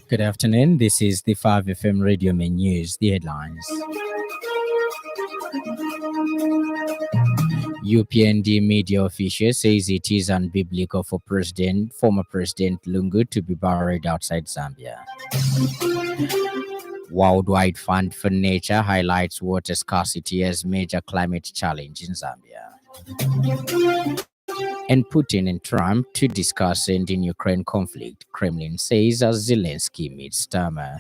Good afternoon. This is the 5FM Radio Main News. The headlines. UPND media official says it is unbiblical for former President Lungu to be buried outside Zambia. Worldwide Fund for Nature highlights water scarcity as major climate challenge in Zambia. And Putin and Trump to discuss ending Ukraine conflict, Kremlin says as Zelensky meets Starmer.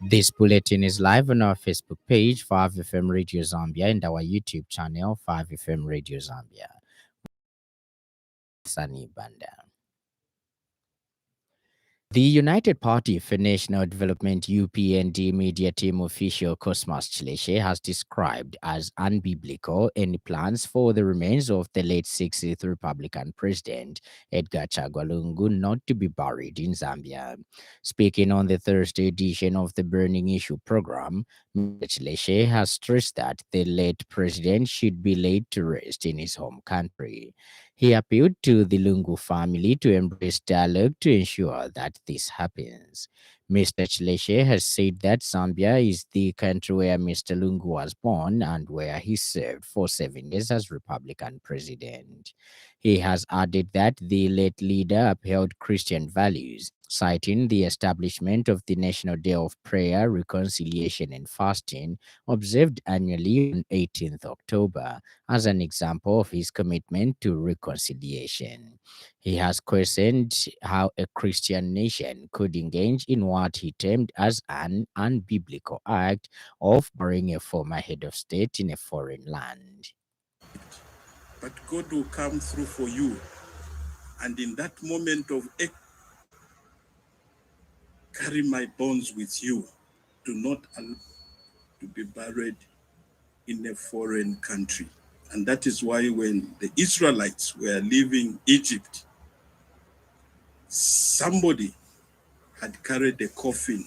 This bulletin is live on our Facebook page, 5FM Radio Zambia, and our YouTube channel, 5FM Radio Zambia. Sunny Banda. The United Party for National Development UPND media team official Cosmas Chileshe has described as unbiblical any plans for the remains of the late 60th Republican President Edgar Chagwa Lungu not to be buried in Zambia. Speaking on the Thursday edition of the Burning Issue program, Mr. Chileshe has stressed that the late president should be laid to rest in his home country. He appealed to the Lungu family to embrace dialogue to ensure that this happens. Mr. Chileshe has said that Zambia is the country where Mr. Lungu was born and where he served for 7 years as Republican president. He has added that the late leader upheld Christian values, citing the establishment of the National Day of Prayer, Reconciliation and Fasting, observed annually on 18th October, as an example of his commitment to reconciliation. He has questioned how a Christian nation could engage in what he termed as an unbiblical act of burying a former head of state in a foreign land. But God will come through for you. And in that moment of carry my bones with you. Do not allow to be buried in a foreign country. And that is why when the Israelites were leaving Egypt, somebody had carried a coffin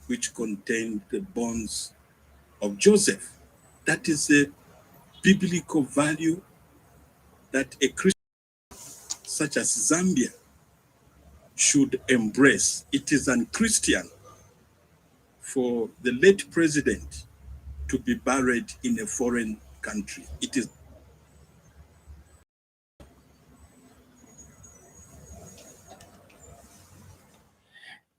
which contained the bones of Joseph. That is a biblical value that a Christian such as Zambia should embrace. It is unchristian for the late president to be buried in a foreign country. It is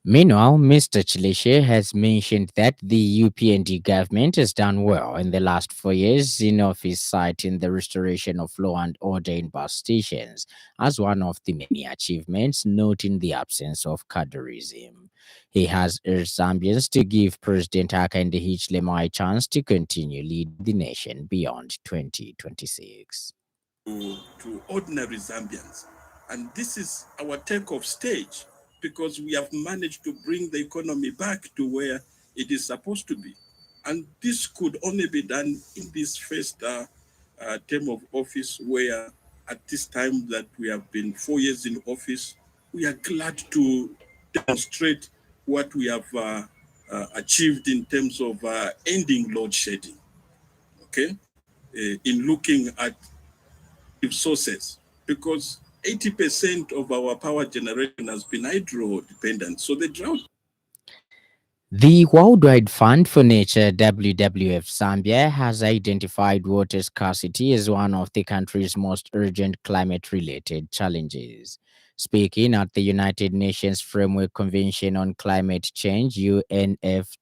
Meanwhile, Mr. Chileshe has mentioned that the UPND government has done well in the last 4 years in office, citing the restoration of law and order in bus stations as one of the many achievements, noting the absence of cadreism. He has urged Zambians to give President Hakainde Hichilema a chance to continue leading the nation beyond 2026. To ordinary Zambians. And this is our takeoff stage, because we have managed to bring the economy back to where it is supposed to be. And this could only be done in this first term of office, where at this time that we have been 4 years in office, we are glad to demonstrate what we have achieved in terms of ending load shedding, okay? In looking at sources, because 80% of our power generation has been hydro dependent. So the drought. The Worldwide Fund for Nature, WWF Zambia, has identified water scarcity as one of the country's most urgent climate-related challenges. Speaking at the United Nations Framework Convention on Climate Change, UNFCCC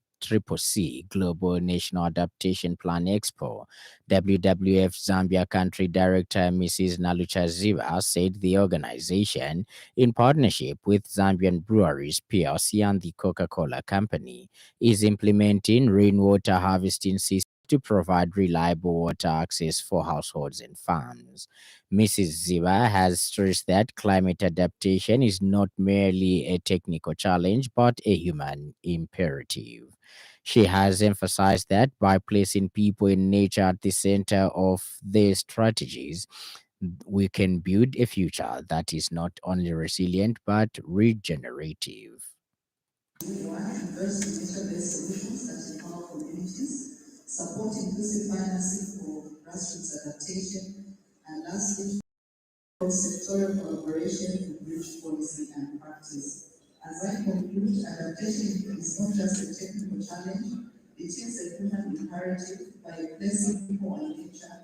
Global National Adaptation Plan Expo, WWF Zambia Country Director Mrs. Nalucha Ziva said the organization, in partnership with Zambian Breweries PLC and the Coca-Cola Company, is implementing rainwater harvesting systems to provide reliable water access for households and farms. Mrs. Ziva has stressed that climate adaptation is not merely a technical challenge but a human imperative. She has emphasized that by placing people and nature at the center of their strategies, we can build a future that is not only resilient but regenerative. Invest in nature-based solutions that empower communities, support inclusive financing for grassroots adaptation, and lastly, sectoral collaboration to bridge policy and practice. As I conclude, adaptation is not just a technical challenge, it is a human imperative. By placing people and nature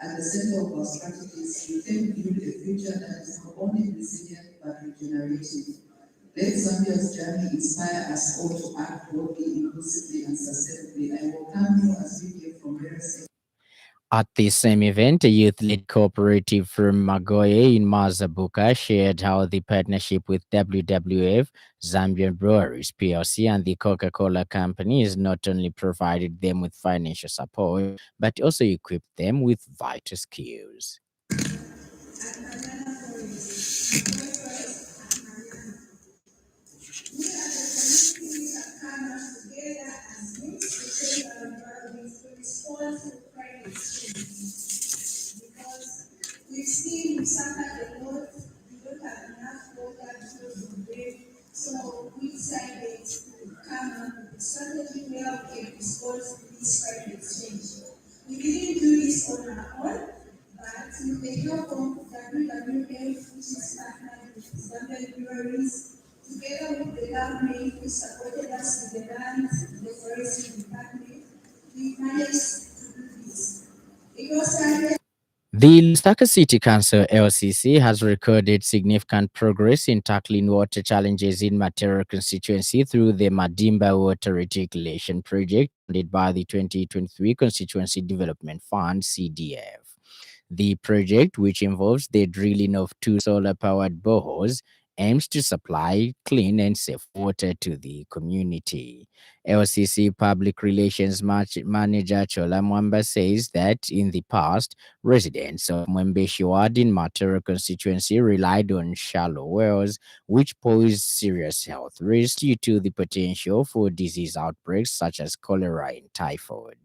at the center of our strategies, we can build a future that is not only resilient but regenerative. Let Zambia's journey inspire us all to act boldly, inclusively, and sustainably. I welcome you as we hear from various. At the same event, a youth-led cooperative from Magoye in Mazabuka shared how the partnership with WWF, Zambian Breweries PLC, and the Coca-Cola Company has not only provided them with financial support, but also equipped them with vital skills. Because we've seen we suffered a lot, we don't have enough water because of rain. So we decided to come up with a strategy where we can respond to this climate change. We didn't do this on our own, but with the help of WWF, which is partnered with Zambian breweries, together with the government, who supported us with the land, the forestry department, we managed to do this. Because I The Lusaka City Council (LCC) has recorded significant progress in tackling water challenges in Matera constituency through the Madimba Water Reticulation Project funded by the 2023 Constituency Development Fund (CDF). The project, which involves the drilling of two solar-powered boreholes, aims to supply clean and safe water to the community. LCC Public Relations Manager Chola Mwamba says that in the past, residents of Mwembeshi Ward in Matera constituency relied on shallow wells, which pose serious health risks due to the potential for disease outbreaks such as cholera and typhoid.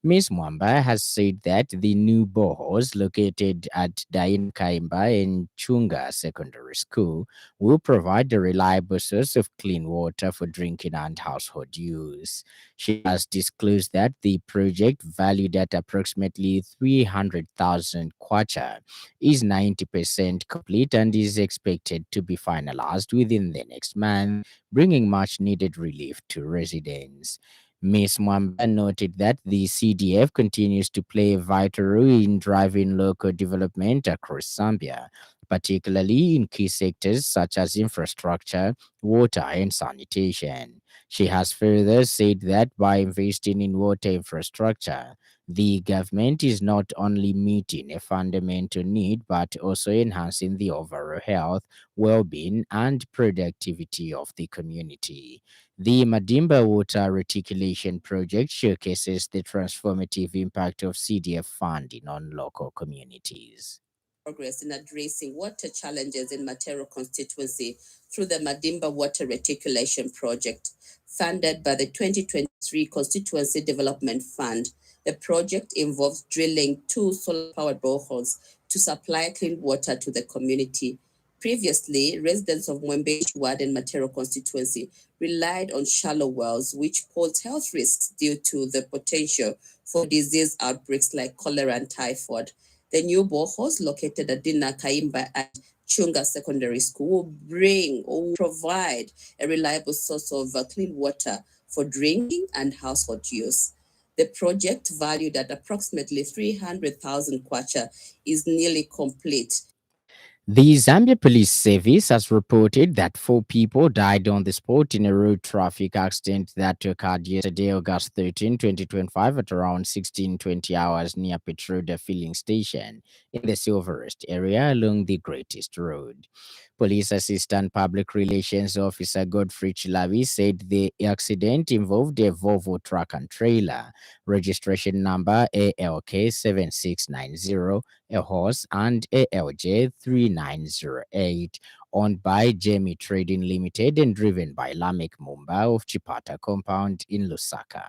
Ms. Mwamba has said that the new boreholes located at Dain Kaimba and Chunga Secondary School will provide a reliable source of clean water for drinking and household use. She has disclosed that the project, valued at approximately 300,000 kwacha, is 90% complete and is expected to be finalized within the next month, bringing much needed relief to residents. Ms. Mwamba noted that the CDF continues to play a vital role in driving local development across Zambia, particularly in key sectors such as infrastructure, water, and sanitation. She has further said that by investing in water infrastructure, the government is not only meeting a fundamental need but also enhancing the overall health, well being, and productivity of the community. The Madimba Water Reticulation Project showcases the transformative impact of CDF funding on local communities. Progress in addressing water challenges in Matero constituency through the Madimba Water Reticulation Project, funded by the 2023 Constituency Development Fund. The project involves drilling two solar-powered boreholes to supply clean water to the community. Previously, residents of Mwembeshi Ward and Matero constituency relied on shallow wells, which posed health risks due to the potential for disease outbreaks like cholera and typhoid. The new boreholes located at Dina Kaimba and Chunga Secondary School will bring or will provide a reliable source of clean water for drinking and household use. The project, valued at approximately 300,000 kwacha, is nearly complete. The Zambia Police Service has reported that 4 people died on the spot in a road traffic accident that occurred yesterday, August 13, 2025, at around 16:20 hours near Petroda filling station in the Silverest area along the Greatest Road. Police Assistant Public Relations Officer Godfrey Chilavi said the accident involved a Volvo truck and trailer, registration number ALK 7690, a horse, and ALJ 3908, owned by Jamie Trading Limited and driven by Lamek Mumba of Chipata Compound in Lusaka.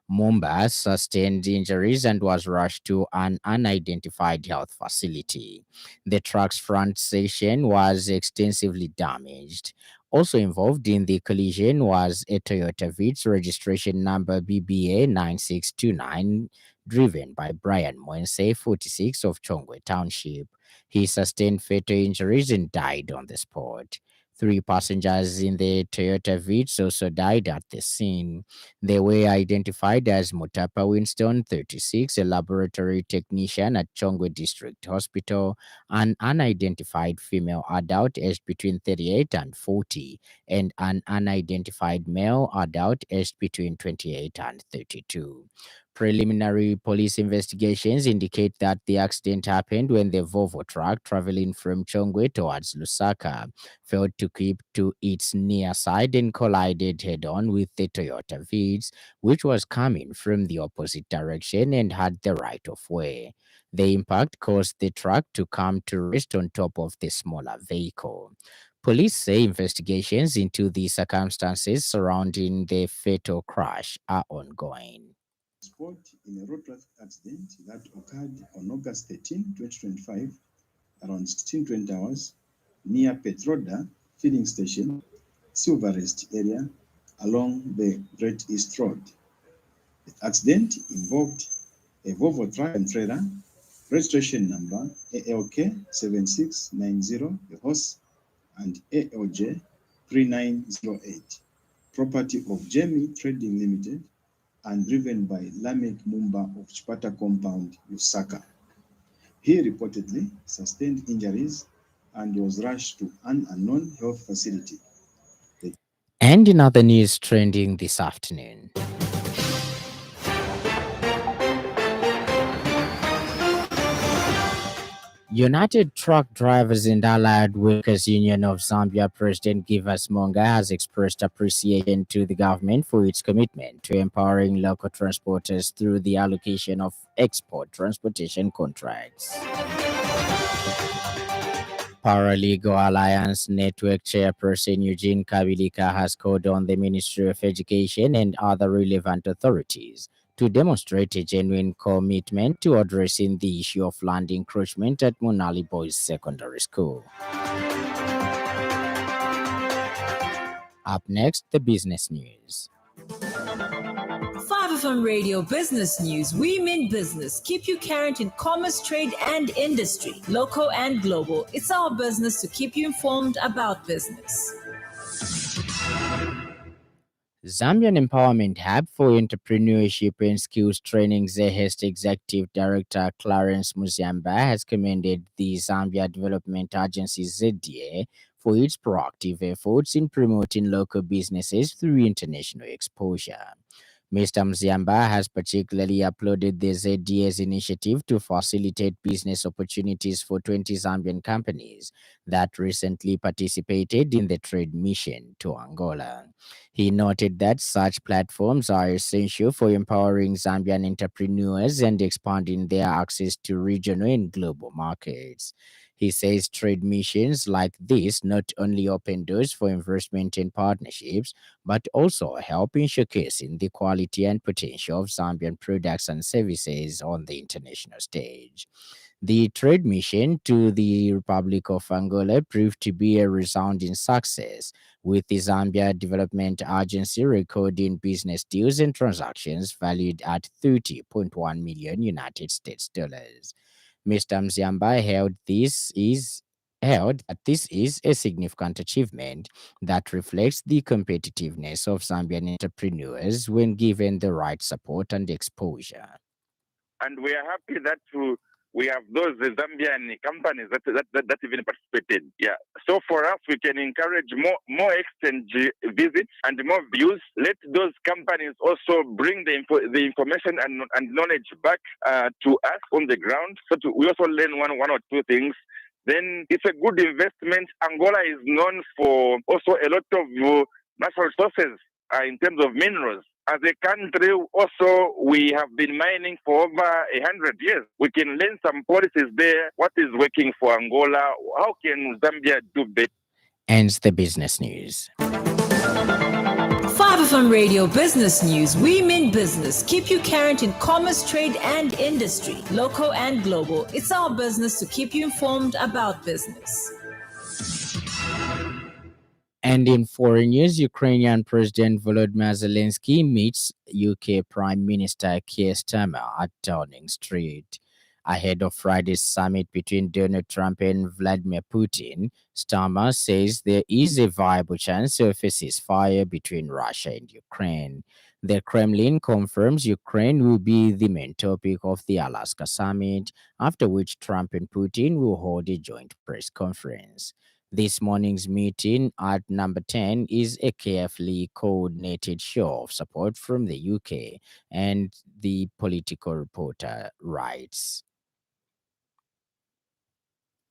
Mumba sustained injuries and was rushed to an unidentified health facility. The truck's front section was extensively damaged. Also involved in the collision was a Toyota Vitz registration number BBA 9629, driven by Brian Mwense, 46, of Chongwe Township. He sustained fatal injuries and died on the spot. Three passengers in the Toyota Vitz also died at the scene. They were identified as Mutapa Winston, 36, a laboratory technician at Chongwe District Hospital, an unidentified female adult aged between 38 and 40, and an unidentified male adult aged between 28 and 32. Preliminary police investigations indicate that the accident happened when the Volvo truck traveling from Chongwe towards Lusaka failed to keep to its near side and collided head on with the Toyota Vitz, which was coming from the opposite direction and had the right of way. The impact caused the truck to come to rest on top of the smaller vehicle. Police say investigations into the circumstances surrounding the fatal crash are ongoing. Spot in a road traffic accident that occurred on August 13, 2025, around 16:20 hours, near Petroda filling station, Silverest area, along the Great East Road. The accident involved a Volvo truck and trailer, registration number ALK 7690, the horse, and ALJ 3908, property of Jamie Trading Limited, and driven by Lamek Mumba of Chipata Compound, Lusaka. He reportedly sustained injuries and was rushed to an unknown health facility. And in other news trending this afternoon, United Truck Drivers and Allied Workers Union of Zambia President Givas Monga has expressed appreciation to the government for its commitment to empowering local transporters through the allocation of export transportation contracts. Paralegal Alliance Network Chairperson Eugene Kabilika has called on the Ministry of Education and other relevant authorities to demonstrate a genuine commitment to addressing the issue of land encroachment at Munali Boys Secondary School. Up next, the business news. 5FM Radio Business News. We mean business. Keep you current in commerce, trade, and industry, local and global. It's our business to keep you informed about business. Zambian Empowerment Hub for Entrepreneurship and Skills Training ZHEST Executive Director Clarence Muziamba has commended the Zambia Development Agency ZDA for its proactive efforts in promoting local businesses through international exposure. Mr. Mziamba has particularly applauded the ZDA's initiative to facilitate business opportunities for 20 Zambian companies that recently participated in the trade mission to Angola. He noted that such platforms are essential for empowering Zambian entrepreneurs and expanding their access to regional and global markets. He says trade missions like this not only open doors for investment and partnerships, but also help in showcasing the quality and potential of Zambian products and services on the international stage. The trade mission to the Republic of Angola proved to be a resounding success, with the Zambia Development Agency recording business deals and transactions valued at 30.1 million United States dollars. Mr. Mziamba held that this is a significant achievement that reflects the competitiveness of Zambian entrepreneurs when given the right support and exposure. And we are happy that we have those Zambian companies that even participated. Yeah. So for us, we can encourage more exchange visits and more views. Let those companies also bring the information and knowledge back to us on the ground. So we also learn one or two things. Then it's a good investment. Angola is known for also a lot of natural resources in terms of minerals. As a country, also, we have been mining for over 100 years. We can learn some policies there. What is working for Angola? How can Zambia do better? Ends the business news. 5FM Radio Business News. We mean business. Keep you current in commerce, trade, and industry, local and global. It's our business to keep you informed about business. And in foreign news, Ukrainian President Volodymyr Zelensky meets UK Prime Minister Keir Starmer at Downing Street. Ahead of Friday's summit between Donald Trump and Vladimir Putin, Starmer says there is a viable chance of a ceasefire between Russia and Ukraine. The Kremlin confirms Ukraine will be the main topic of the Alaska summit, after which Trump and Putin will hold a joint press conference. This morning's meeting at number 10 is a carefully coordinated show of support from the UK, and the political reporter writes.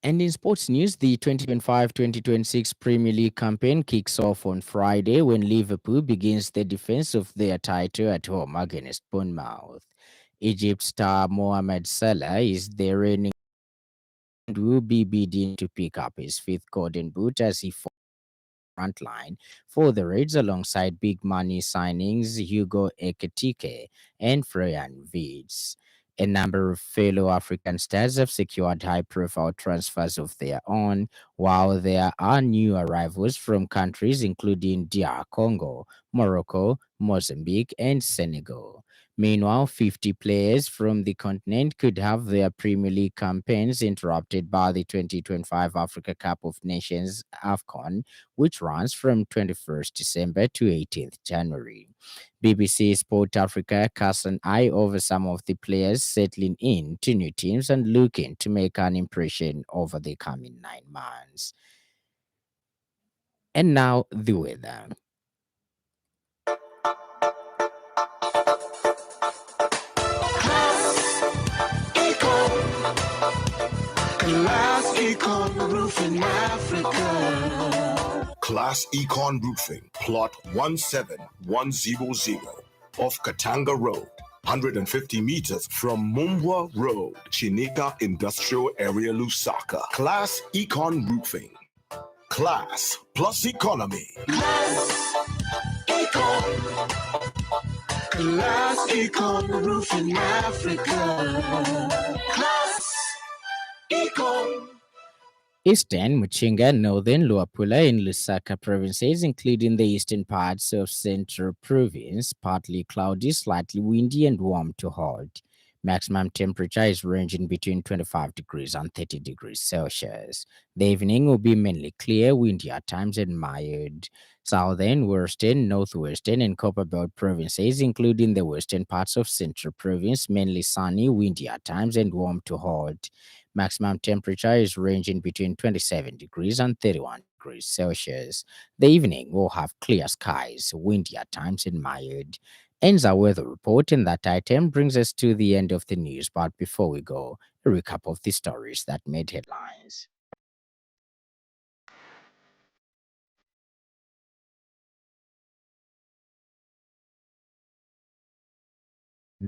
And in sports news, the 2025-2026 Premier League campaign kicks off on Friday when Liverpool begins the defense of their title at home against Bournemouth. Egypt star Mohamed Salah is the reigning and will be bidding to pick up his fifth golden boot as he front line for the Reds alongside big money signings Hugo Ekitike and Freyan Vids. A number of fellow African stars have secured high profile transfers of their own, while there are new arrivals from countries including DR Congo, Morocco, Mozambique, and Senegal. Meanwhile, 50 players from the continent could have their Premier League campaigns interrupted by the 2025 Africa Cup of Nations AFCON, which runs from 21st December to 18th January. BBC Sport Africa casts an eye over some of the players settling in to new teams and looking to make an impression over the coming 9 months. And now the weather. Class Econ Roofing Africa. Class Econ Roofing, plot 17100 off Katanga Road, 150 meters from Mumbwa Road, Chinika Industrial Area, Lusaka. Class Econ Roofing. Class plus economy. Class Econ. Class Econ Roofing Africa. Class Econ. Eastern, Muchinga, Northern, Luapula, and Lusaka provinces, including the eastern parts of Central Province, partly cloudy, slightly windy, and warm to hot. Maximum temperature is ranging between 25 degrees and 30 degrees Celsius. The evening will be mainly clear, windy at times, and mild. Southern, Western, Northwestern, and Copperbelt provinces, including the western parts of Central Province, mainly sunny, windy at times, and warm to hot. Maximum temperature is ranging between 27 degrees and 31 degrees Celsius. The evening will have clear skies, windy at times, and mild. Ends our weather report, and that item brings us to the end of the news. But before we go, a recap of the stories that made headlines.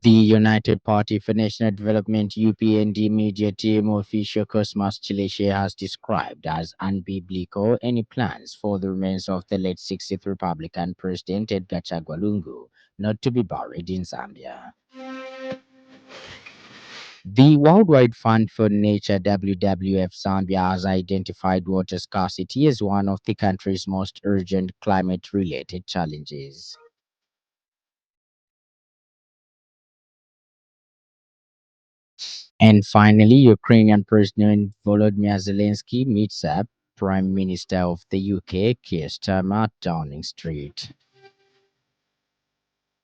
The United Party for National Development UPND media team official Cosmas Chileche has described as unbiblical any plans for the remains of the late 60th Republican President Edgar Chagwa Lungu not to be buried in Zambia. The Worldwide Fund for Nature WWF Zambia has identified water scarcity as one of the country's most urgent climate-related challenges. And finally, Ukrainian President Volodymyr Zelensky meets up Prime Minister of the UK, Keir Starmer, at Downing Street.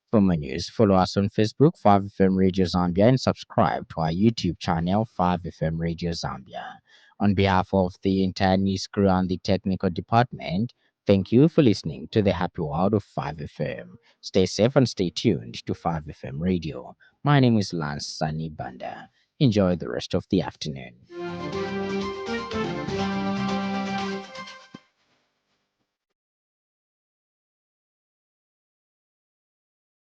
For more news, follow us on Facebook, 5FM Radio Zambia, and subscribe to our YouTube channel, 5FM Radio Zambia. On behalf of the entire news crew and the technical department, thank you for listening to the happy world of 5FM. Stay safe and stay tuned to 5FM Radio. My name is Lance Sannie Banda. Enjoy the rest of the afternoon.